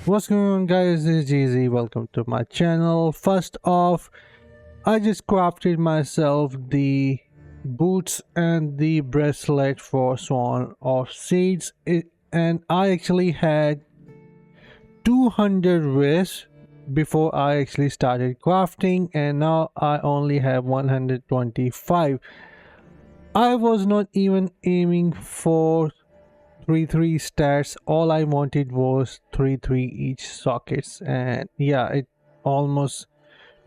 What's going on, guys? This is GZ. Welcome to my channel. First off, I just crafted myself the boots and the bracelet for Swon of Seeds, and I actually had 200 wrists before I actually started crafting, and now I only have 125. I was not even aiming for 3 stats. All I wanted was 3 each sockets, and yeah, it almost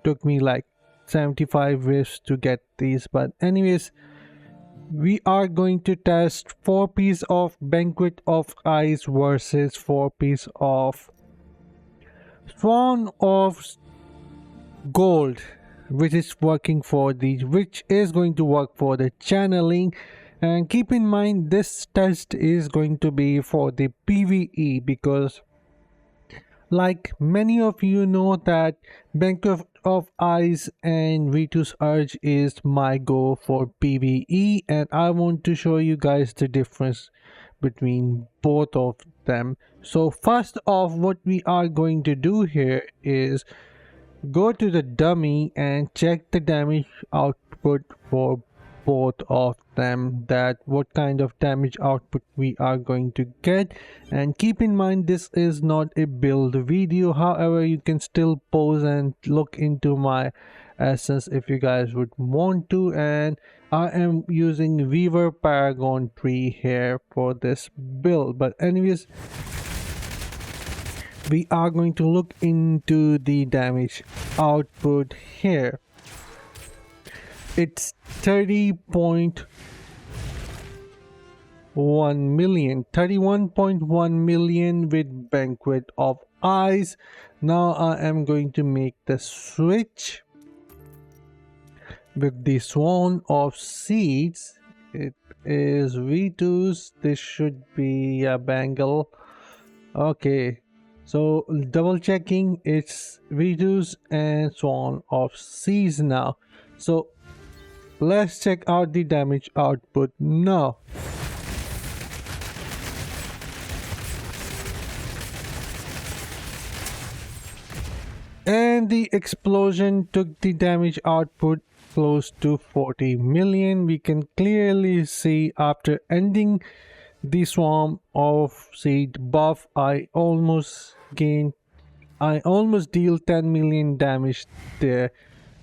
took me like 75 waves to get these. But anyways, we are going to test 4 piece of Banquet of Ice versus 4 piece of Swon of Gold, which is going to work for the channeling. And keep in mind, this test is going to be for the PvE, because like many of you know that Banquet of Ice and Vitus Urge is my go for PvE, and I want to show you guys the difference between both of them. So first off, what we are going to do here is go to the dummy and check the damage output for both of them, that what kind of damage output we are going to get. And keep in mind, this is not a build video, however you can still pause and look into my essence if you guys would want to. And I am using Weaver Paragon tree here for this build. But anyways, we are going to look into the damage output here. It's 30.1 million, 31.1 million with Banquet of Ice. Now I am going to make the switch with the Swon of Seeds. It is V2s. This should be a bangle. Okay, so double checking, it's V2s and Swon of Seeds now. So let's check out the damage output now. And the explosion took the damage output close to 40 million. We can clearly see after ending the Swarm of Seed buff, I almost deal 10 million damage there.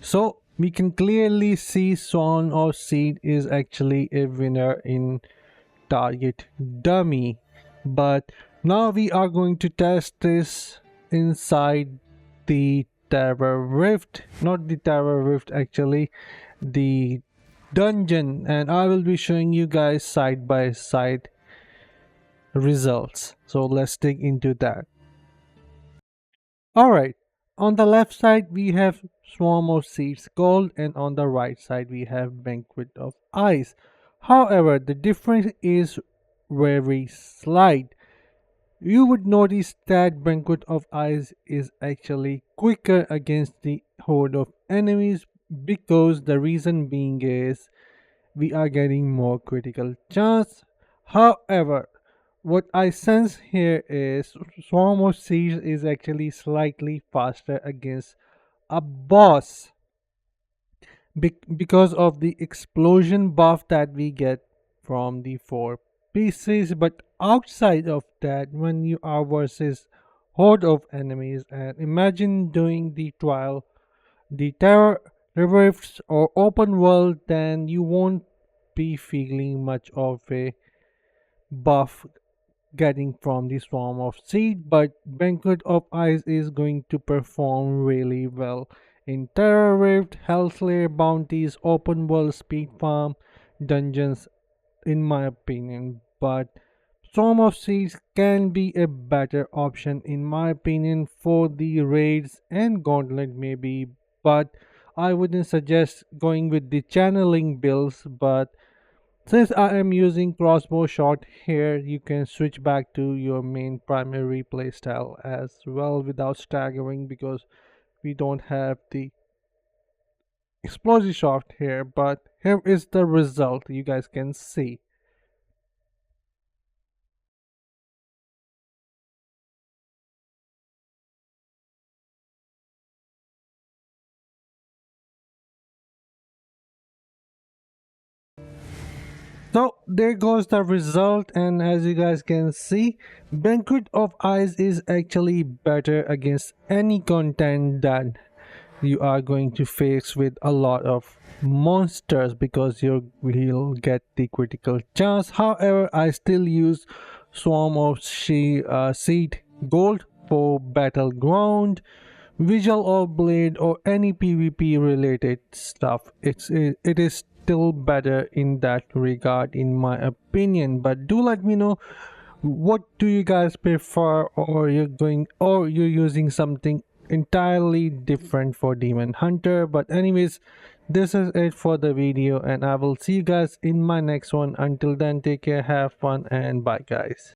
So we can clearly see Swon of Seed is actually a winner in target dummy. But now we are going to test this inside the Terror Rift, not the Terror Rift actually, the dungeon, and I will be showing you guys side by side results. So let's dig into that. Alright, on the left side we have Swarm of Seeds Gold, and on the right side we have Banquet of Ice. However, the difference is very slight. You would notice that Banquet of Ice is actually quicker against the horde of enemies, because the reason being is we are getting more critical chance. However, what I sense here is Swarm of Seeds is actually slightly faster against a boss, because of the explosion buff that we get from the 4 pieces. But outside of that, when you are versus horde of enemies, and imagine doing the trial, the terror rifts or open world, then you won't be feeling much of a buff getting from the Swarm of Seed. But Banquet of Ice is going to perform really well in Terror Rift, Hellslayer bounties, open world speed farm, dungeons, in my opinion. But Swarm of Seeds can be a better option in my opinion for the raids and gauntlet maybe, but I wouldn't suggest going with the channeling builds. But since I am using crossbow shot here, you can switch back to your main primary playstyle as well without staggering, because we don't have the explosive shot here. But here is the result you guys can see. So there goes the result, and as you guys can see, Banquet of Ice is actually better against any content that you are going to face with a lot of monsters, because you will get the critical chance. However, I still use Swarm of Seed Gold for Battleground, Visual or Blade, or any PvP related stuff. It is still better in that regard, in my opinion. But do let me know, what do you guys prefer, or you're using something entirely different for Demon Hunter. But anyways, this is it for the video, and I will see you guys in my next one. Until then, take care, have fun, and bye guys.